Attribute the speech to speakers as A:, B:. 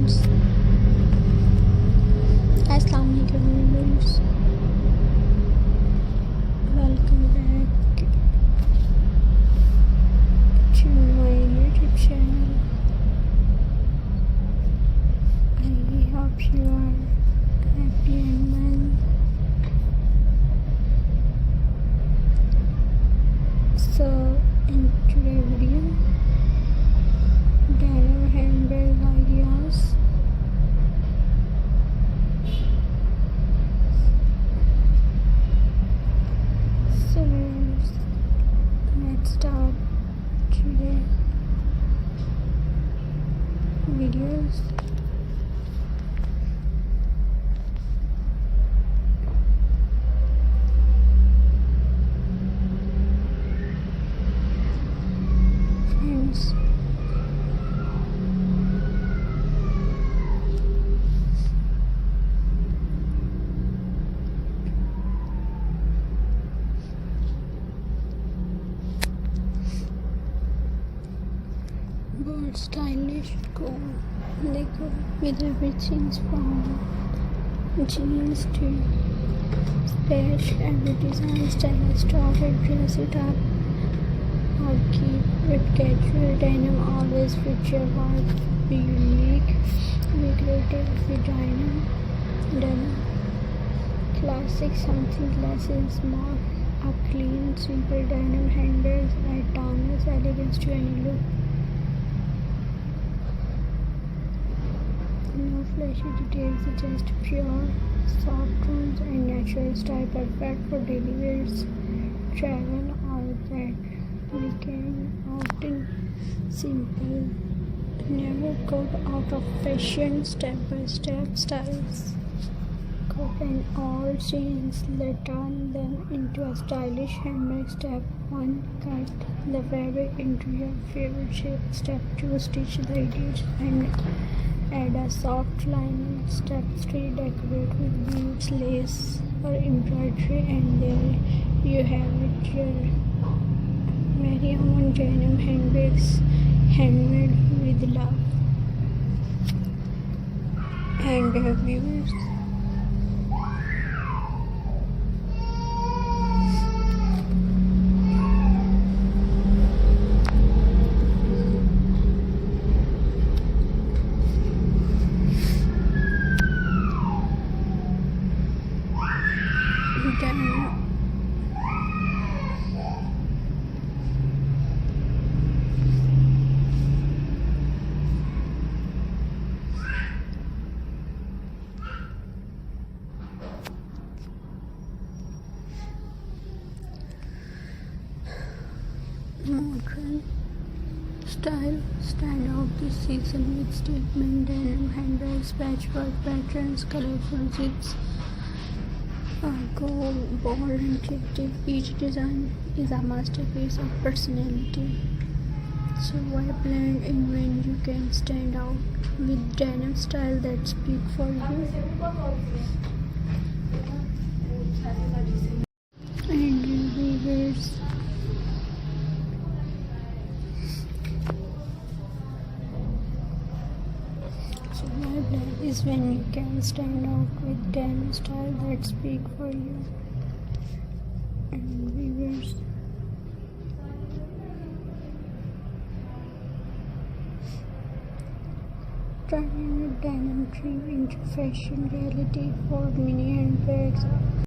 A: viewers. Assalamu alaikum viewers. Welcome back to my YouTube channel. I hope you are happy and well. So in today's video, denim handbag ideas. So let's start today's videos. Friends, bold, stylish, cool. They go with everything from jeans to stash. Every design style started dress it up or keep it casual. Denim always feature vibe. Be unique, be creative with denim. Classic, something less is more. A clean, simple denim handbags add timeless elegance to any look. No flashy details, just pure, soft tones and natural style, perfect for daily wears, travel or that weekend outing. Simple, never got out of fashion, step-by-step styles. Cut and all chains, let turn them into a stylish handbag. Step 1, cut the fabric into your favorite shape. Step 2, stitch the edges and add a soft lining. Step 3, decorate with beads, lace or embroidery, and there you have it, your very own denim handbags, handmade with love. And viewers, modern style stand out this season with statement denim handbags, patchwork patterns, colorful zips. Go bold and creative. Each design is a masterpiece of personality. So why blend in when you can stand out with denim style that speak for you? And viewers, so why blend is when you can stand out with denim style that speak for you. And viewers, turning your denim dream into fashion reality for mini handbags.